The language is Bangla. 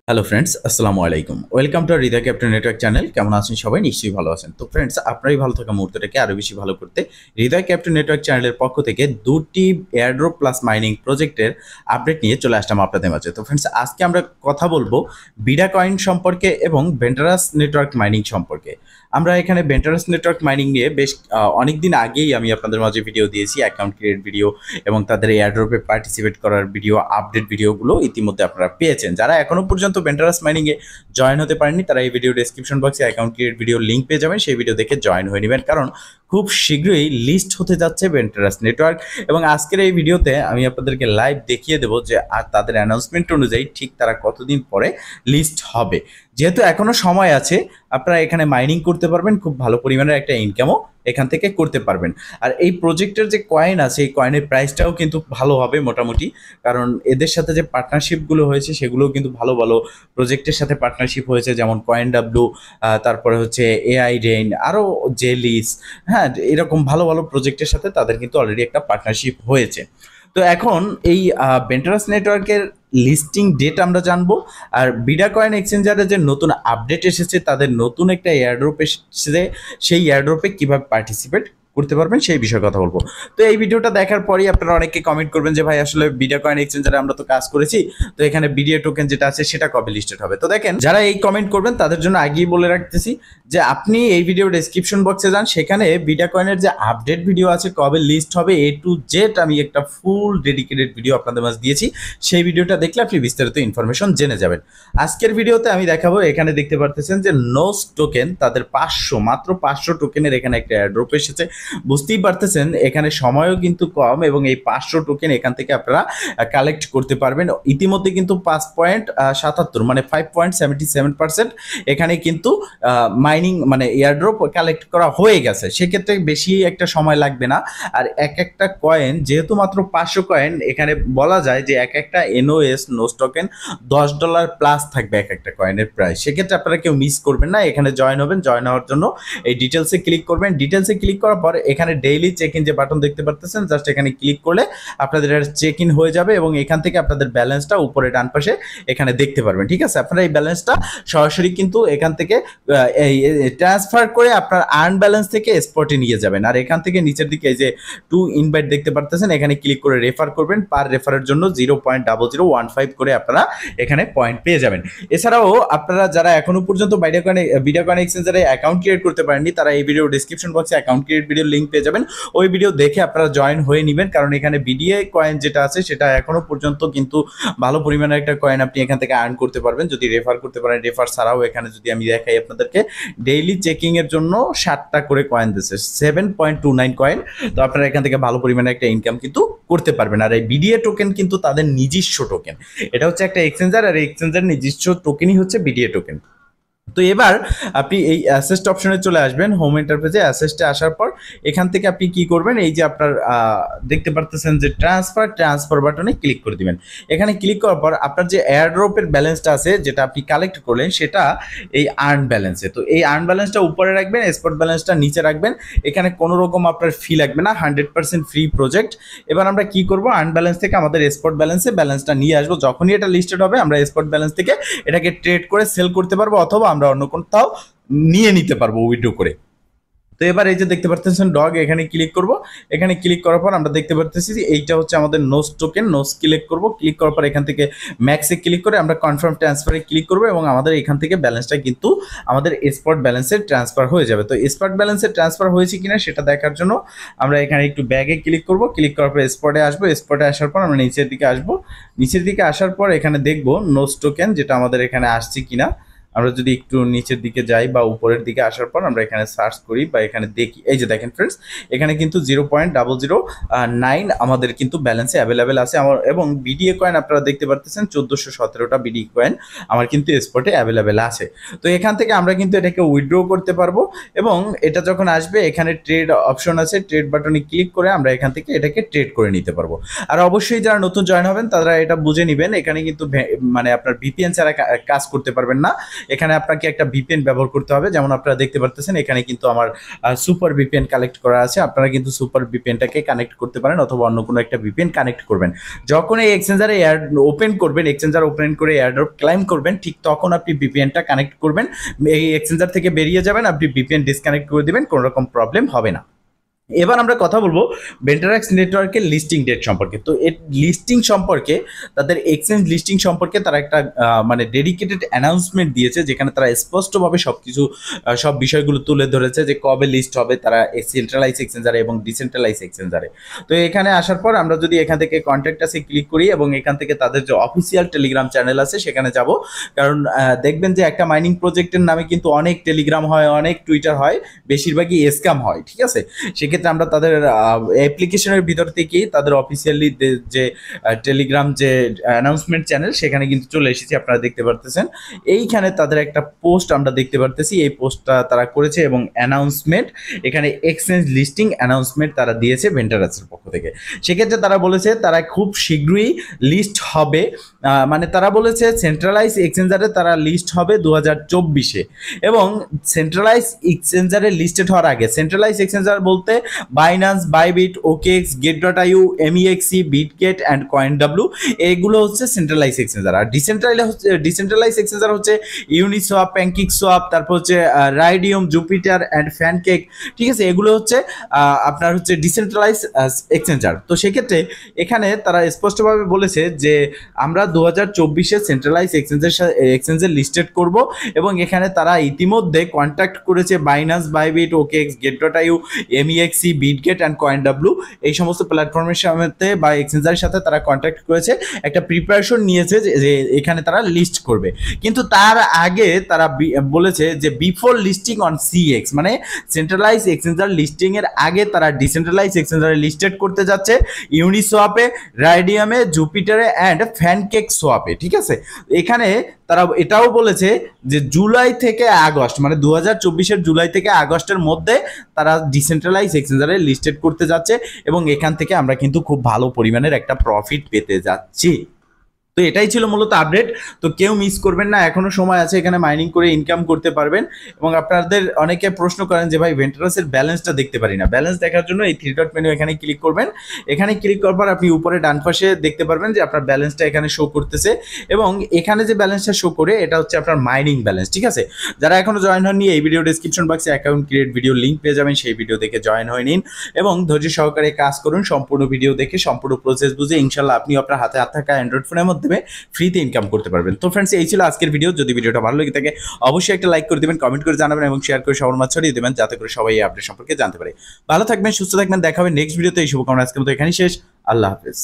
হ্যালো ফ্রেন্ডস, আসসালামু আলাইকুম। Welcome to Hriday captain network channel. কেমন আছেন সবাই? নিশ্চয়ই ভালো আছেন। তো ফ্রেন্ডস, আপনারই ভালো থাকা মুহূর্তটাকে আরও বেশি ভালো করতে হৃদয় ক্যাপ্টেন নেটওয়ার্ক চ্যানেলের পক্ষ থেকে দুটি এয়ারড্রপ প্লাস মাইনিং প্রজেক্টের আপডেট নিয়ে চলে আসলাম আপনাদের মাঝে। তো ফ্রেন্ডস, আজকে আমরা কথা বলবো বিডা কয়েন সম্পর্কে এবং ভেন্টারাস নেটওয়ার্ক মাইনিং সম্পর্কে। আমরা এখানে ভেন্টারাস নেটওয়ার্ক মাইনিং নিয়ে বেশ অনেকদিন আগেই আমি আপনাদের মাঝে ভিডিও দিয়েছি, অ্যাকাউন্ট ক্রিয়েট ভিডিও এবং তাদের এয়ারড্রপে পার্টিসিপেট করার ভিডিও, আপডেট ভিডিওগুলো ইতিমধ্যে আপনারা পেয়েছেন। যারা এখনো পর্যন্ত ভেন্টারাস মাইনিংয়ে জয়েন হতে পারেননি, তারা এই ভিডিও ডেসক্রিপশন বক্সে অ্যাকাউন্ট ক্রিয়েট ভিডিও লিঙ্ক পেয়ে যাবেন। সেই ভিডিও দেখে জয়েন হয়ে নেবেন, কারণ খুব শীঘ্রই লিস্ট হতে যাচ্ছে ভেন্টারাস নেটওয়ার্ক। এবং আজকের এই ভিডিওতে আমি আপনাদেরকে লাইভ দেখিয়ে দেবো যে আর তাদের অ্যানাউন্সমেন্ট অনুযায়ী ঠিক তারা কতদিন পরে লিস্ট হবে। যেহেতু এখনো সময় আছে, আপনারা এখানে মাইনিং করতে পারবেন, খুব ভালো পরিমাণের একটা ইনকামও এখান থেকে করতে পারবেন। আর এই প্রজেক্টের যে কয়েন আছে, এই কয়েনের প্রাইসটাও কিন্তু ভালো হবে মোটামুটি, কারণ এদের সাথে যে পার্টনারশিপগুলো হয়েছে সেগুলোও কিন্তু ভালো ভালো প্রজেক্টের সাথে পার্টনারশিপ হয়েছে, যেমন কয়েন ডাব্লু, তারপরে হচ্ছে এআই রেইন, আরও জেলিস, হ্যাঁ, এরকম ভালো ভালো প্রজেক্টের সাথে তাদের কিন্তু অলরেডি একটা পার্টনারশিপ হয়েছে। তো এখন এই ভেন্টারাস নেটওয়ার্কের লিস্টিং ডেট আমরা জানবো, আর বিডা কয়েন এক্সচেঞ্জারে যে নতুন আপডেট এসেছে, তাদের নতুন একটা এয়ারড্রপ এসেছে, সেই এয়ারড্রপে কিভাবে পার্টিসিপেট করতে পারবেন সেই বিষয়ে কথা বলবো। তো এই ভিডিওটা দেখার পরেই আপনারা অনেকে কমেন্ট করবেন যে ভাই, আসলে বিডা কয়েন এক্সচেঞ্জারে আমরা তো কাজ করেছি, তো এখানে বিডিএ টোকেন যেটা আছে সেটা কবে লিস্টেড হবে। তো দেখেন, যারা এই কমেন্ট করবেন তাদের জন্য আগেই বলে রাখতেছি যে আপনি এই ভিডিও ডেসক্রিপশন বক্সে যান, সেখানে বিডা কয়েনের যে আপডেট ভিডিও আছে, কবে লিস্ট হবে এ টু জেড, আমি একটা ফুল ডেডিকেটেড ভিডিও আপনাদের মাঝে দিয়েছি। সেই ভিডিওটা দেখলে আপনি বিস্তারিত ইনফরমেশন জেনে যাবেন। আজকের ভিডিওতে আমি দেখাবো, এখানে দেখতে পারতেছেন যে নোস টোকেন, তাদের 500, মাত্র 500 টোকেনের এখানে একটা এয়ারড্রপ এসেছে। বুঝতেই পারতেছেন এখানে সময়ও কিন্তু কম, এবং এই 500 টোকেন এখান থেকে আপনারা কালেক্ট করতে পারবেন। ইতিমধ্যে কিন্তু 5.77 মানে 5.77% এখানে কিন্তু মাইনিং মানে এয়ারড্রপ কালেক্ট করা হয়ে গেছে। সেক্ষেত্রে বেশি একটা সময় লাগবে না। আর এক একটা কয়েন যেহেতু মাত্র 500 কয়েন, এখানে বলা যায় যে এক একটা এনওএস নোস টোকেন $10 প্লাস থাকবে এক একটা কয়েনের প্রাইস। সেক্ষেত্রে আপনারা কেউ মিস করবেন না, এখানে জয়েন হবেন। জয়েন হওয়ার জন্য এই ডিটেলসে ক্লিক করবেন। ডিটেলসে ক্লিক করার পর এখানে ডেইলি চেক ইন যে বাটন দেখতে পারতেছেন, জাস্ট এখানে ক্লিক করলে আপনাদের চেক ইন হয়ে যাবে, এবং এখান থেকে আপনাদের ব্যালেন্সটা উপরে ডান পাশে এখানে দেখতে পারবেন। ঠিক আছে, আপনারা এই ব্যালেন্সটা সরাসরি কিন্তু এখান থেকে ট্রান্সফার করে আপনার আর্ন ব্যালেন্স থেকে স্পটে নিয়ে যাবেন। আর এখান থেকে নিচের দিকে এই যে টু ইনভাইট দেখতে পারতেছেন, এখানে ক্লিক করে রেফার করবেন। পার রেফারের জন্য 0.0015 করে আপনারা এখানে পয়েন্ট পেয়ে যাবেন। এছাড়াও আপনারা যারা এখনো পর্যন্ত বিডা কয়েন এক্সচেঞ্জারে অ্যাকাউন্ট ক্রিয়েট করতে পারেননি, তারা এই ভিডিও ডেসক্রিপশন বক্সে অ্যাকাউন্ট ক্রিয়েট ভিডিও লিঙ্ক পেয়ে যাবেন। ওই ভিডিও দেখে আপনারা জয়েন হয়ে নেবেন, কারণ এখানে বিডিএ কয়েন যেটা আছে সেটা এখনো পর্যন্ত কিন্তু ভালো পরিমাণে একটা কয়েন আপনি এখান থেকে আর্ন করতে পারবেন যদি রেফার করতে পারেন। রেফার ছাড়াও এখানে যদি আমি দেখাই আপনাদেরকে, ডেইলি চেকিং এর জন্য 7টা করে কয়েন দিচ্ছে, 7.29 কয়েন। তো আপনারা এখান থেকে ভালো পরিমাণে একটা ইনকাম কিন্তু করতে পারবেন। আর এই বিডিএ টোকেন কিন্তু তাদের নিজস্ব টোকেন, এটা হচ্ছে একটা এক্সচেঞ্জার, আর এই এক্সচেঞ্জার নিজস্ব টোকেনই হচ্ছে বিডিএ টোকেন। তো এবার আপনি এই অ্যাসেস্ট অপশনে চলে আসবেন। হোম ইন্টারফেসে অ্যাসেস্টে আসার পর এখান থেকে আপনি কি করবেন, এই যে আপনার দেখতে পারতেছেন যে ট্রান্সফার বাটনে ক্লিক করে দিবেন। এখানে ক্লিক করার পর আপনার যে এয়ারড্রপের ব্যালেন্সটা আছে, যেটা আপনি কালেক্ট করলেন, সেটা এই আর্ন ব্যালেন্সে। তো এই আর্ন ব্যালেন্সটা উপরে রাখবেন, স্পট ব্যালেন্সটা নিচে রাখবেন। এখানে কোনো রকম আপনার ফি লাগবে না, 100% ফ্রি প্রজেক্ট। এবার আমরা কি করব, আর্ন ব্যালেন্স থেকে আমাদের স্পট ব্যালেন্সটা নিয়ে আসবো। যখনই এটা লিস্টেড হবে, আমরা স্পট ব্যালেন্স থেকে এটাকে ট্রেড করে সেল করতে পারবো, অথবা আমরা অন্য কোথাও নিয়ে নিতে পারবো উইথড্র করে। তো এবার এই যে দেখতে পাচ্ছেন ডগ, এখানে ক্লিক করব। এখানে ক্লিক করার পর আমরা দেখতে পাচ্ছি যে এইটা হচ্ছে আমাদের নোস টোকেন। নোস ক্লিক করব। ক্লিক করার পর এখান থেকে ম্যাক্সে ক্লিক করে আমরা কনফার্ম ট্রান্সফারে ক্লিক করব, এবং আমাদের এখান থেকে ব্যালেন্সটা কিন্তু আমাদের স্পট ব্যালেন্সে ট্রান্সফার হয়ে যাবে। তো স্পট ব্যালেন্সে ট্রান্সফার হয়েছে কিনা সেটা দেখার জন্য আমরা এখানে একটু ব্যাগে ক্লিক করব। ক্লিক করার পর স্পটে আসবো। স্পটে আসার পর আমরা নিচের দিকে আসবো। নিচের দিকে আসার পর এখানে দেখব নোস টোকেন যেটা আমাদের এখানে আসছে কিনা। আমরা যদি একটু নিচের দিকে যাই বা উপরের দিকে আসার পর আমরা এখানে সার্চ করি বা এখানে দেখি, এই যে দেখেন ফ্রেন্ডস, এখানে কিন্তু 0.009 আমাদের কিন্তু ব্যালেন্সে অ্যাভেলেবেল আছে আমার। এবং বিডিএ কয়েন আপনারা দেখতে পারতেছেন 1417টা বিডিএ কয়েন আমার কিন্তু স্পটে অ্যাভেলেবেল আছে। তো এখান থেকে আমরা কিন্তু এটাকে উইথড্র করতে পারবো, এবং এটা যখন আসবে এখানে ট্রেড অপশন আছে, ট্রেড বাটনে ক্লিক করে আমরা এখান থেকে এটাকে ট্রেড করে নিতে পারবো। আর অবশ্যই যারা নতুন জয়েন হবেন তারা এটা বুঝে নেবেন, এখানে কিন্তু মানে আপনার ভিপিএন ছাড়া কাজ করতে পারবেন না। এখানে আপনাকে একটা ভিপিএন ব্যবহার করতে হবে। যেমন আপনারা দেখতে পারতেছেন এখানে কিন্তু আমার সুপার ভিপিএন কানেক্ট করা আছে। আপনারা কিন্তু সুপার ভিপিএনটাকে কানেক্ট করতে পারেন অথবা অন্য কোনো একটা ভিপিএন কানেক্ট করবেন। যখন এই এক্সচেঞ্জারে ওপেন করবেন, এক্সচেঞ্জার ওপেন করে এয়ারড্রপ ক্লাইম করবেন, ঠিক তখন আপনি ভিপিএনটা কানেক্ট করবেন, এই এক্সচেঞ্জার থেকে বেরিয়ে যাবেন, আপনি ভিপিএন ডিসকানেক্ট করে দিবেন, কোনো রকম প্রবলেম হবে না। এবার আমরা কথা বলবো বেন্টারাক্স নেটওয়ার্কের লিস্টিং ডেট সম্পর্কে। তো এর লিস্টিং সম্পর্কে, তাদের এক্সচেঞ্জ লিস্টিং সম্পর্কে তারা একটা মানে ডেডিকেটেড অ্যানাউন্সমেন্ট দিয়েছে, যেখানে তারা স্পষ্টভাবে সব বিষয়গুলো তুলে ধরেছে যে কবে লিস্ট হবে তারা সেন্ট্রালাইজ এক্সচেঞ্জারে এবং ডিসেন্ট্রালাইজ এক্সচেঞ্জারে। তো এখানে আসার পর আমরা যদি এখান থেকে কন্ট্যাক্ট আসে ক্লিক করি এবং এখান থেকে তাদের যে অফিসিয়াল টেলিগ্রাম চ্যানেল আছে সেখানে যাব, কারণ দেখবেন যে একটা মাইনিং প্রজেক্টের নামে কিন্তু অনেক টেলিগ্রাম হয়, অনেক টুইটার হয়, বেশিরভাগই স্ক্যাম হয়, ঠিক আছে। সেক্ষেত্রে আমরা তাদের অ্যাপ্লিকেশনের ভিতর থেকেই তাদের অফিসিয়ালি যে টেলিগ্রাম যে অ্যানাউন্সমেন্ট চ্যানেল সেখানে কিন্তু চলে এসেছি, আপনারা দেখতে পারতেছেন। এইখানে তাদের একটা পোস্ট আমরা দেখতে পারতেছি, এই পোস্টটা তারা করেছে এবং অ্যানাউন্সমেন্ট, এখানে এক্সচেঞ্জ লিস্টিং অ্যানাউন্সমেন্ট তারা দিয়েছে ভেন্টারাক্সের পক্ষ থেকে। সেক্ষেত্রে তারা বলেছে তারা খুব শীঘ্রই লিস্ট হবে, মানে তারা বলেছে সেন্ট্রালাইজ এক্সচেঞ্জারে তারা লিস্ট হবে 2024-এ, এবং সেন্ট্রালাইজ এক্সচেঞ্জারে লিস্টেড হওয়ার আগে, সেন্ট্রালাইজ এক্সচেঞ্জার বলতে Binance, Bybit, OKX, Gate io, MEXC, Bitget and কয়েনডব্লিউ, এগুলো হচ্ছে সেন্ট্রালাইজ এক্সচেঞ্জার। আর ডিসেন্ট্রালাইজ এক্সচেঞ্জার হচ্ছে ইউনিসোয়াপ, প্যানকেকসোয়াপ, তারপর হচ্ছে রাইডিয়াম, জুপিটার অ্যান্ড ফ্যানকেক, ঠিক আছে। এগুলো হচ্ছে আপনার হচ্ছে ডিসেন্ট্রালাইজ এক্সচেঞ্জার। তো সেক্ষেত্রে এখানে তারা স্পষ্টভাবে বলেছে যে আমরা 2024-এ সেন্ট্রালাইজ এক্সচেঞ্জে লিস্টেড করব, এবং এখানে তারা ইতিমধ্যে কন্ট্যাক্ট করেছে Binance, Bybit, OKX, Gate io, MEXC, Bitget and কয়েনডব্লিউ, এই সমস্ত প্ল্যাটফর্মের সাথে বা এক্সচেঞ্জারের সাথে তারা কন্ট্যাক্ট করেছে, একটা প্রিপারেশন নিয়েছে যে এখানে তারা লিস্ট করবে। কিন্তু তার আগে তারা বলেছে যে বিফোর লিস্টিং অন সিএক্স, মানে সেন্ট্রালাইজ এক্সচেঞ্জার লিস্টিং এর আগে তারা ডিসেন্ট্রালাইজ এক্সচেঞ্জারে লিস্টেড করতে যাচ্ছে ইউনিসোয়াপে, রাইডিয়ামে, জুপিটারে অ্যান্ড ফ্যানকেক সোয়াপে, ঠিক আছে। এখানে তারা এটাও বলেছে যে জুলাই থেকে আগস্ট, মানে 2024-এর জুলাই থেকে আগস্টের মধ্যে তারা ডিসেন্ট্রালাইজ এক্সচেঞ্জারে লিস্টেড করতে যাচ্ছে, এবং এখান থেকে আমরা কিন্তু খুব ভালো পরিমাণের একটা প্রফিট পেতে যাচ্ছি। তো এটাই ছিল মূলত আপডেট। তো কেউ মিস করবেন না, এখনো সময় আছে, এখানে মাইনিং করে ইনকাম করতে পারবেন। এবং আপনাদের অনেকে প্রশ্ন করেন যে ভাই ভেন্টারাক্সের ব্যালেন্সটা দেখতে পারি না। ব্যালেন্স দেখার জন্য এই 3 ডট মেনু এখানে ক্লিক করবেন। এখানে ক্লিক করার পর আপনি উপরে ডান পাশে দেখতে পারবেন যে আপনার ব্যালেন্সটা এখানে শো করতেছে, এবং এখানে যে ব্যালেন্সটা শো করে এটা হচ্ছে আপনার মাইনিং ব্যালেন্স, ঠিক আছে। যারা এখনো জয়েন হননি, এই ভিডিও ডেসক্রিপশন বক্সে অ্যাকাউন্ট ক্রিয়েট ভিডিও লিঙ্ক পেয়ে যাবেন, সেই ভিডিও দেখে জয়েন হয়ে নিন এবং ধৈর্য সহকারে কাজ করুন। সম্পূর্ণ ভিডিও দেখে সম্পূর্ণ প্রসেস বুঝে ইনশাল্লাহ আপনি আপনার হাতে থাকা অ্যান্ড্রয়েড ফোনের মাধ্যমে ফ্রিতে ইনকাম করতে পারবেন। তো ফ্রেন্ডস, এই ছিল আজকের ভিডিও। যদি ভিডিওটা ভালো লেগে থাকে অবশ্যই একটা লাইক করে দিবেন, কমেন্ট করে জানাবেন এবং শেয়ার করে সবার মাঝে ছড়িয়ে দেবেন, যাতে করে সবাই এই আপডেট সম্পর্কে জানতে পারে। ভালো থাকবেন, সুস্থ থাকবেন, দেখা হবে নেক্সট ভিডিওতে। এই শুভকামনা আজকের মতো এখানেই শেষ। আল্লাহ হাফেজ।